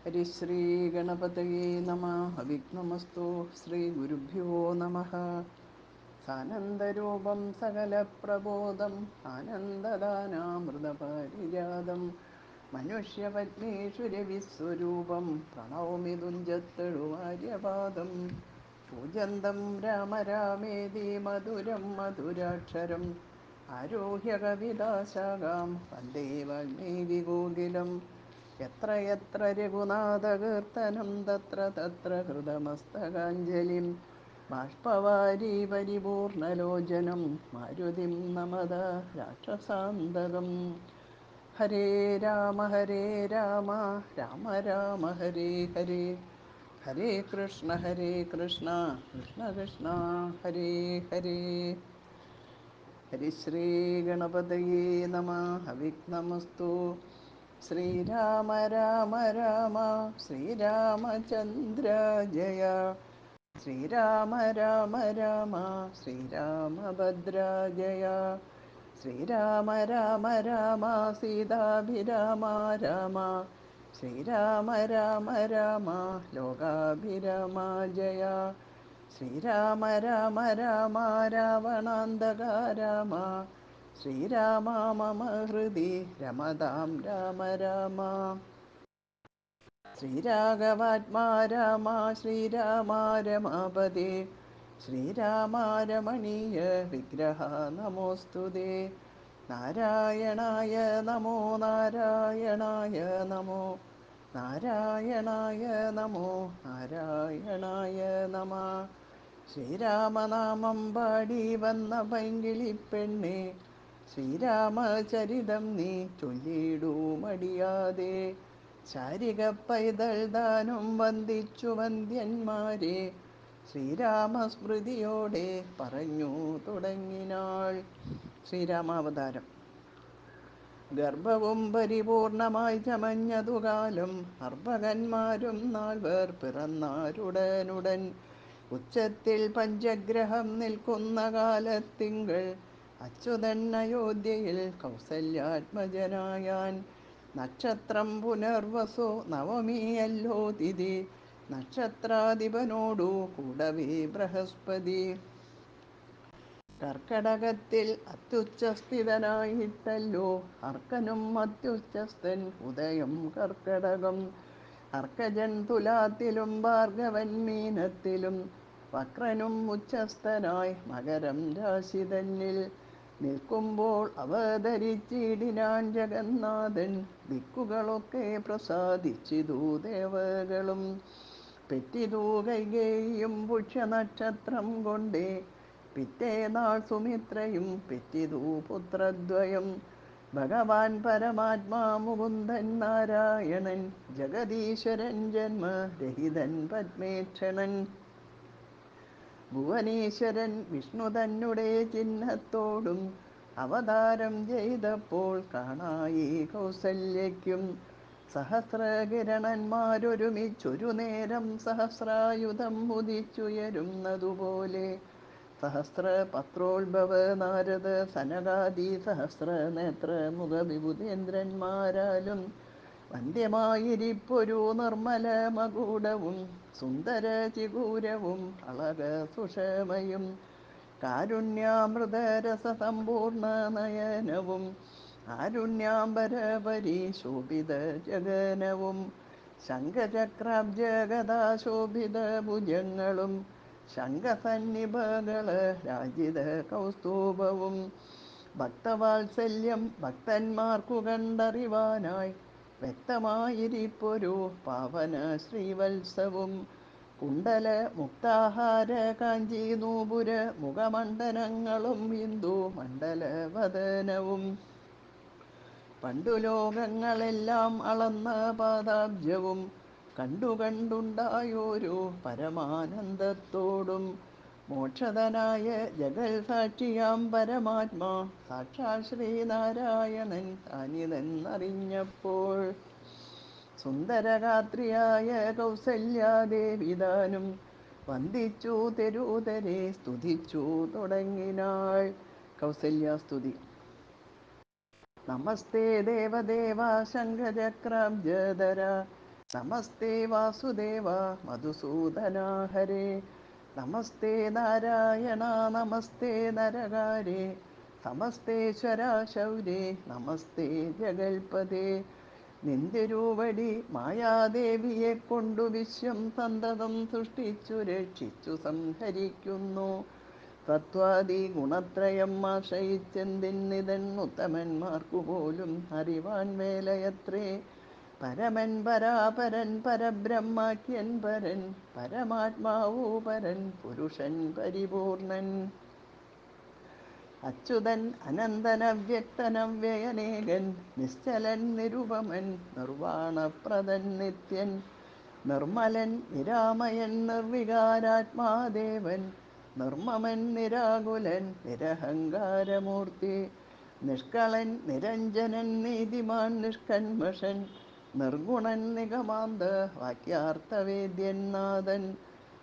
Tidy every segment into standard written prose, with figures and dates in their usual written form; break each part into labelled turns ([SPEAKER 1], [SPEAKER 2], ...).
[SPEAKER 1] ഹരിശ്രീ ഗണപതയേ നമ. അവിഘ്നമസ്തു. ശ്രീ ഗുരുഭ്യോ നമ. സാനന്ദരൂപം സകലപ്രബോധം ആനന്ദദാനാമൃതപാരിജാതം മനുഷ്യപത്നീഷുരവിസ്വരൂപം പ്രണൗമി തുഞ്ചത്തെഴുവാര്യപാദം. പൂജന്തം രാമ രാമേതി മധുരം മധുരാക്ഷരം ആരോഹ്യ കവിതാശാഖാം വന്ദേ വാൽമീകികോകിലം. യത്ര യത്ര രഘുനാഥകീർത്തനം തത്ര തത്ര ഹൃതമസ്തകാഞ്ജലിം ബാഷ്പവാരി പരിപൂർണലോചനം മാരുതിം നമത രാക്ഷസാന്തകം. ഹരേ രാമ രാമ രാമ ഹരേ ഹരേ, ഹരേ കൃഷ്ണ കൃഷ്ണ കൃഷ്ണ ഹരേ ഹരേ. ഹരിശ്രീ ഗണപതയേ നമ. അവിഘ്നമസ്തു. ശ്രീരാമ രാമ രാമ ശ്രീരാമചന്ദ്ര ജയ, ശ്രീരാമ രാമ രാമ ശ്രീരാമഭദ്ര ജയ, ശ്രീരാമ രാമ രാമ സീതാഭിരാമ രാമ, ശ്രീരാമ രാമ രാമ ലോകാഭിരാമ ജയ, ശ്രീരാമ രാമ രാമ രാവണാന്തക രാമ, ശ്രീരാമ മമ ഹൃദി രമതാം രാമ രാമ. ശ്രീരാഘവാത്മാ രാമ ശ്രീരാമ രമാപദേ, ശ്രീരാമ രമണീയ വിഗ്രഹ നമോസ്തുതേ. നാരായണായ നമോ നാരായണായ നമോ, നാരായണായ നമോ നാരായണായ നമ. ശ്രീരാമനാമം പാടി വന്ന പൈങ്കിളിപ്പെണ്ണേ, ശ്രീരാമചരിതം നീ ചൊല്ലിടൂ മടിയാതെ. ശാരിക പൈതൽ ദാനം വന്ദിച്ചു വന്ദ്യന്മാരെ, ശ്രീരാമസ്മൃതിയോടെ പറഞ്ഞു തുടങ്ങിനാൾ. ശ്രീരാമാവതാരം. ഗർഭവും പരിപൂർണമായി ചമഞ്ഞതുകാലം, അർഭകന്മാരും നാൾവർ പിറന്നാരുടനുടൻ. ഉച്ചത്തിൽ പഞ്ചഗ്രഹം നിൽക്കുന്ന കാലത്തിങ്കൾ, അച്യുതൻ അയോധ്യയിൽ കൗസല്യാത്മജനായാൻ. നക്ഷത്രം പുനർവസു നവമിയല്ലോ തിഥി, നക്ഷത്രാധിപനോടു കൂടവേ ബൃഹസ്പതി. കർക്കടകത്തിൽ അത്യുച്ചസ്ഥിതനായിട്ടല്ലോ അർക്കനും അത്യുച്ചസ്ഥൻ ഉദയം കർക്കടകം. അർക്കജൻ തുലാത്തിലും ഭാർഗവൻ മീനത്തിലും, വക്രനും ഉച്ചസ്ഥനായി മകരം രാശി തന്നിൽ. നിൽക്കുമ്പോൾ അവതരിച്ചിടിനാൻ ജഗന്നാഥൻ, ദിക്കുകളൊക്കെ പ്രസാദിച്ചിതു ദേവകളും. പെറ്റിതു കൈകേയിയും പുഷ്യനക്ഷത്രം കൊണ്ടേ, പിറ്റേനാൾ സുമിത്രയും പെറ്റിതു പുത്രദ്വയം. ഭഗവാൻ പരമാത്മാ മുകുന്ദൻ നാരായണൻ, ജഗദീശ്വരൻ ജന്മരഹിതൻ പത്മേക്ഷണൻ. ഭുവനേശ്വരൻ വിഷ്ണു തന്നെ ചിഹ്നത്തോടും അവതാരം ചെയ്തപ്പോൾ കാണായി കൗസല്യയ്ക്കും. സഹസ്രകിരണന്മാരൊരുമിച്ചൊരു നേരം സഹസ്രായുധം ഉദിച്ചുയരുന്നതുപോലെ, സഹസ്രപത്രോത്ഭവ നാരദ സനകാദി സഹസ്രനേത്ര മുഖവിഭുതേന്ദ്രന്മാരാലും വന്ധ്യമായിരിപ്പൊരു നിർമ്മല മകുടവും, സുന്ദര ചിഗൂരവും അളക സുഷമയും, കാരുണ്യാമൃതരസസമ്പൂർണ നയനവും, ആരുണ്യാംബര പരിശോഭിത ജഗനവും, ശംഖചക്രാബ്ജ ഗദാശോഭിത ഭുജങ്ങളും, ശംഖസന്നിഭകള രാജിത കൗസ്തുഭവും. ഭക്തവാത്സല്യം ഭക്തന്മാർക്കു കണ്ടറിവാനായി വ്യക്തമായിരിപ്പൊരു പാവന ശ്രീവത്സവും, കുണ്ടല മുക്താഹാര കാഞ്ചി നൂപുര മുഖമണ്ഡലങ്ങളും ഹിന്ദു മണ്ഡലവദനവും. പണ്ടു ലോകങ്ങളെല്ലാം അളന്ന പാദാബ്ജവും, കണ്ടു കണ്ടുണ്ടായോരു പരമാനന്ദത്തോടും. മോക്ഷതനായ ജഗൽ സാക്ഷിയാം പരമാത്മാ സാക്ഷാൽ ശ്രീനാരായണൻ താനിതെന്നറിഞ്ഞപ്പോൾ, സുന്ദരഗാത്രിയായ കൗസല്യാദേവിതാനും വന്ദിച്ചു തെരുതരെ സ്തുതിച്ചു തുടങ്ങിനാൾ. കൗസല്യാസ്തുതി. നമസ്തേ ദേവദേവ ശംഖചക്രാബ്ജധര, നമസ്തേ വാസുദേവ മധുസൂദനാ ഹരേ. നമസ്തേ നാരായണ നമസ്തേ നരകാരേ. സമസ്തേശ്വര ശൗരേ നമസ്തേ ജഗൽപദേ. നിന്തിരുവടി മായാദേവിയെ കൊണ്ടു വിശ്വം സന്തതം സൃഷ്ടിച്ചു രക്ഷിച്ചു സംഹരിക്കുന്നു. തത്വാദി ഗുണത്രയം ആശ്രയിച്ചെന്തിന്നിതൻ ഉത്തമന്മാർക്കു പോലും അറിവാൻ വേലയത്രേ. പരമൻ പരാപരൻ പരബ്രഹ്മാഖ്യൻ പരൻ പരമാത്മാവൂ പരൻ പുരുഷൻ പരിപൂർണൻ. അച്യുതൻ അനന്തനവ്യക്തനവ്യയനേകൻ നിശ്ചലൻ നിരുപമൻ നിർവാണപ്രദൻ നിത്യൻ. നിർമ്മലൻ നിരാമയൻ നിർവികാരാത്മാദേവൻ നിർമ്മമൻ നിരാകുലൻ നിരഹങ്കാരമൂർത്തി. നിഷ്കളൻ നിരഞ്ജനൻ നീതിമാൻ നിഷ്കന്മഷൻ നിർഗുണൻ നിഗമാന്ത വാക്യാർത്ഥവേദ്യൻ നാഥൻ.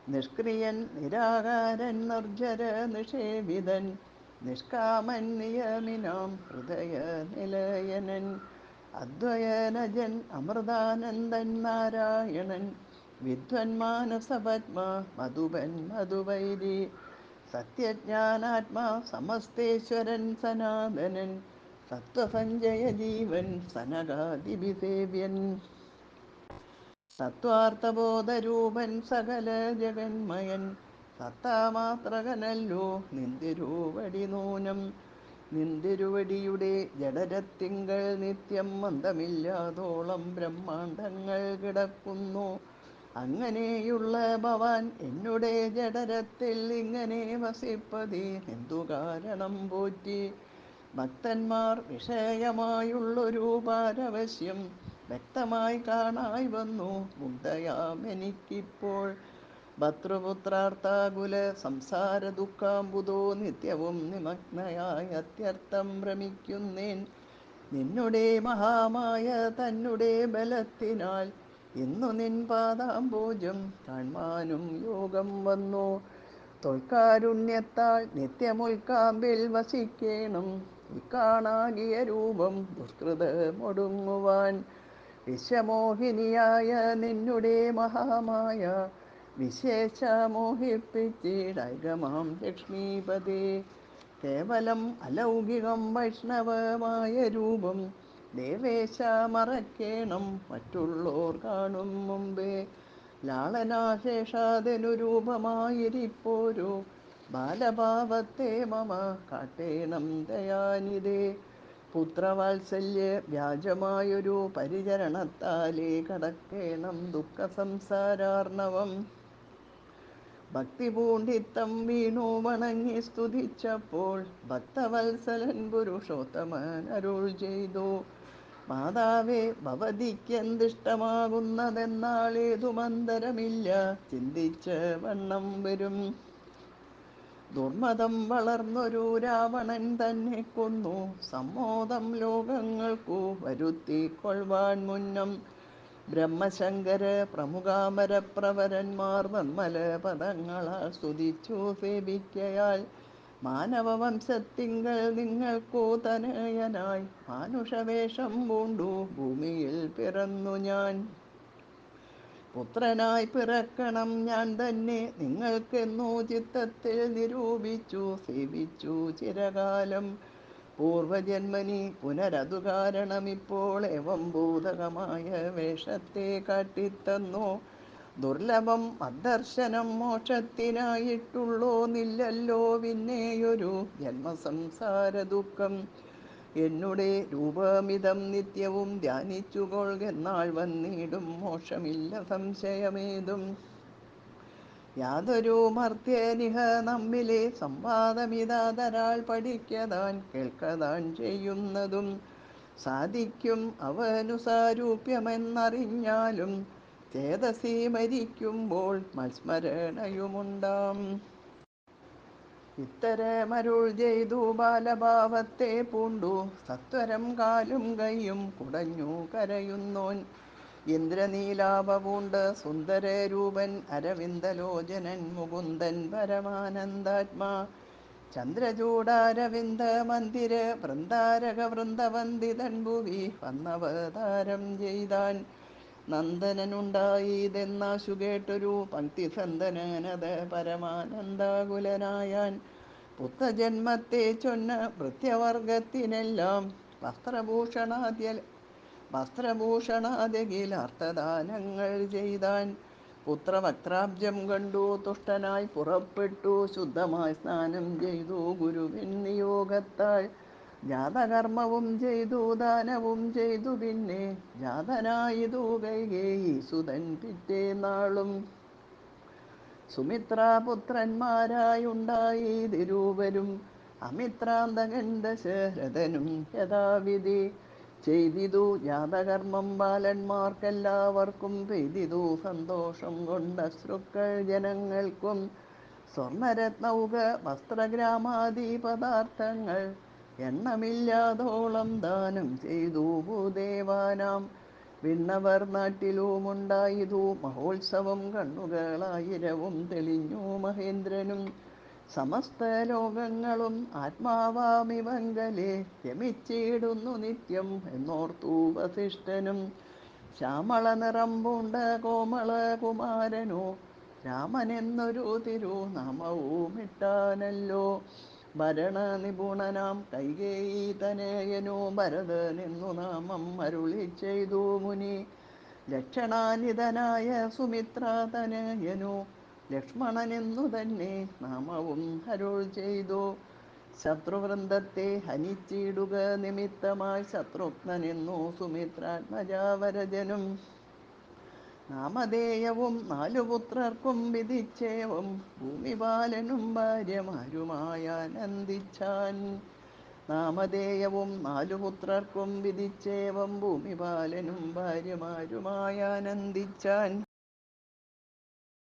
[SPEAKER 1] നിഷ്ക്രിയൻ നിരാകാരൻ നിർജ്ജര നിഷേവിതൻ നിഷ്കാമൻ നിയമിനാം ഹൃദയ നിലയനൻ. അദ്വയനജൻ അമൃതാനന്ദൻ നാരായണൻ വിദ്വന്മാനസപത്മ മധുപൻ മധുവൈരി. സത്യജ്ഞാനാത്മാ സമസ്തേശ്വരൻ സനാതനൻ സത്വസഞ്ജയ ജീവൻ സനകാദിഭിസേവ്യൻ. തത്വാർത്ഥബോധരൂപൻ സകല ജഗന്മയൻ സത്താമാത്രകനല്ലോ നിന്തിരുവടി നൂനം. നിന്തിരുവടിയുടെ ജഡരത്തിങ്കൽ നിത്യം മന്ദമില്ലാതോളം ബ്രഹ്മാണ്ടങ്ങൾ കിടക്കുന്നു. അങ്ങനെയുള്ള ഭവാൻ എന്നുടെ ജഡരത്തിൽ ഇങ്ങനെ വസിപ്പതി എന്തു കാരണം പോറ്റി. ഭക്തന്മാർ വിഷയമായുള്ളൊരു പാരവശ്യം വ്യക്തമായി കാണായി വന്നു മുഗ്ധയാമെനിക്കിപ്പോൾ. ഭർതൃപുത്രാർത്ഥാകുല സംസാര ദുഃഖാംബുദോ നിത്യവും നിമഗ്നയായി അത്യർത്ഥം ഭ്രമിക്കുന്നേൻ. നിന്നുടെ മഹാമായ തന്നുടെ ബലത്തിനാൽ ഇന്നു നിൻ പാദാംബോജം കാൺമാനും യോഗം വന്നു. തൊൽക്കാരുണ്യത്താൽ നിത്യമുൽക്കാമ്പിൽ വസിക്കേണം ഇക്കാണാകിയ രൂപം ദുഷ്കൃതമൊടുങ്ങുവാൻ. വിശ്വമോഹിനിയായ നിന്നുടെ മഹാമായ വിശേഷ മോഹിപ്പിച്ചിടൈകമാം ലക്ഷ്മീപതേ. കേവലം അലൗകികം വൈഷ്ണവമായ രൂപം ദേവേശ മറക്കേണം മറ്റുള്ളോർ കാണും മുമ്പേ. ലാളനാശേഷാദനുരൂപമായിരിപ്പോരു ബാലഭാവത്തെ മമ കാട്ടേണം ദയാനിധേ. പുത്രവാത്സല്യ വ്യാജമായൊരു പരിചരണത്താലേ കടക്കേണം ദുഃഖസംസാരാർണവം. ഭക്തി പൂണ്ടിത്തം വീണു വണങ്ങി സ്തുതിച്ചപ്പോൾ ഭക്തവത്സലൻ പുരുഷോത്തമൻ അരുൾ ചെയ്തു. മാതാവേ, ഭവതിക്കെന്തിഷ്ടമാകുന്നതെന്നാളേതു മന്ദരമില്ല ചിന്തിച്ച വണ്ണം വരും. ദുർമതം വളർന്നൊരു രാവണൻ തന്നെ കൊന്നു സമ്മോദം ലോകങ്ങൾക്കു വരുത്തിക്കൊള്ളുവാൻ മുന്നം. ബ്രഹ്മശങ്കര പ്രമുഖാമരപ്രവരന്മാർ നിർമ്മല പദങ്ങളാൽ സ്തുതിച്ചു സേവിക്കയാൽ മാനവവംശത്തിങ്കൽ നിങ്ങൾക്കു തനയനായി മാനുഷവേഷം പൂണ്ടു ഭൂമിയിൽ പിറന്നു ഞാൻ. പുത്രനായി പിറക്കണം ഞാൻ തന്നെ നിങ്ങൾക്കെന്നു ചിത്തത്തിൽ നിരൂപിച്ചു സേവിച്ചു ചിരകാലം. പൂർവജന്മനി പുനരതു കാരണമിപ്പോൾ ഏവം ഭൂതകമായ വേഷത്തെ കാട്ടിത്തന്നു. ദുർലഭം അദർശനം മോക്ഷത്തിനായിട്ടുള്ളോന്നില്ലല്ലോ പിന്നെയൊരു ജന്മസംസാര ദുഃഖം. എന്നുടെ രൂപമിതം നിത്യവും ധ്യാനിച്ചു കൊൾകെന്നാൾ വന്നിടും മോക്ഷമില്ല സംശയമേതും. യാതൊരു മർത്യനിഹ നമ്മിലെ സംവാദമിതാതരാൾ പഠിക്കതാൻ കേൾക്കതാൻ ചെയ്യുന്നതും സാധിക്കും അവനു സാരൂപ്യമെന്നറിഞ്ഞാലും ചേതസി മരിക്കുമ്പോൾ മത്സ്മരണയുമുണ്ടാം. ഇത്തരമരുൾ ചെയ്തു ബാലഭാവത്തെ പൂണ്ടു സത്വരം കാലും കൈയും കുടഞ്ഞു കരയുന്നോൻ. ഇന്ദ്രനീലാഭ പൂണ്ട സുന്ദരരൂപൻ അരവിന്ദലോചനൻ മുകുന്ദൻ പരമാനന്ദാത്മാ. ചന്ദ്രചൂഡാരവിന്ദ മന്ദിര വൃന്ദാരക വൃന്ദവന്ദിതൻ ഭുവി വന്നവതാരം ചെയ്താൻ. നന്ദനനുണ്ടായതെന്നാശു കേട്ടൊരു പങ്ക്തിസന്തനനത് പരമാനന്ദാകുലനായാൻ. പുത്രജന്മത്തെ ചൊന്ന ഭൃത്യവർഗത്തിനെല്ലാം വസ്ത്രഭൂഷണാദികിലാർത്ഥദാനങ്ങൾ ചെയ്താൻ. പുത്രവക്ത്രാബ്ജം കണ്ടു തുഷ്ടനായി പുറപ്പെട്ടു, ശുദ്ധമായി സ്നാനം ചെയ്തു ഗുരുവിൻ നിയോഗത്താൽ. ജാതകർമ്മവും ചെയ്തു ദാനവും ചെയ്തു, പിന്നെ ജാതനായിതു കൈകേയീസുതൻ പിറ്റേന്നാളും. സുമിത്രാപുത്രന്മാരായുണ്ടായതിരുവരും, അമിത്രാന്തകൻ ദശരഥനും യഥാവിധി. ചെയ്തിതു ജാതകർമ്മം ബാലന്മാർക്കെല്ലാവർക്കും, പെയ്തിതു സന്തോഷം കൊണ്ടശ്രുക്കൾ ജനങ്ങൾക്കും. സ്വർണരത്നൗക വസ്ത്രഗ്രാമാദി പദാർത്ഥങ്ങൾ എണ്ണമില്ലാതോളം ദാനം ചെയ്തു ഭൂദേവാനാം. വിണ്ണവർ നാട്ടിലുമുണ്ടായിതു മഹോത്സവം, കണ്ണുകളായിരവും തെളിഞ്ഞു മഹേന്ദ്രനും. സമസ്ത ലോകങ്ങളും ആത്മാവാമിവങ്കലെ രമിച്ചിടുന്നു നിത്യം എന്നോർത്തു വസിഷ്ഠനും. ശ്യാമള നിറം പൂണ്ട കോമളകുമാരനു രാമനെന്നൊരു തിരുനാമവുമിട്ടാനല്ലോ. ഭരണനിപുണനാം കൈകേയീ തനയനു ഭരതനെന്നു നാമം അരുളിച്ചെയ്തു മുനി. ലക്ഷണാന്വിതനായ സുമിത്രാതനയനു ലക്ഷ്മണനെന്നു തന്നെ നാമവും അരുൾ ചെയ്തു. ശത്രുവൃന്ദത്തെ ഹനിച്ചിടുക നിമിത്തമായി ശത്രുഘ്നനെന്നു സുമിത്രാത്മജാവരജനും. നാമധേയവും 4 പുത്രർക്കും വിധിച്ചേവം, ഭൂമിപാലനും ഭാര്യമാരുമായാനന്ദിച്ചാൻ. നാമധേയവും 4 പുത്രർക്കും വിധിച്ചേവം, ഭൂമിപാലനും ഭാര്യമാരുമായാനന്ദിച്ചാൻ.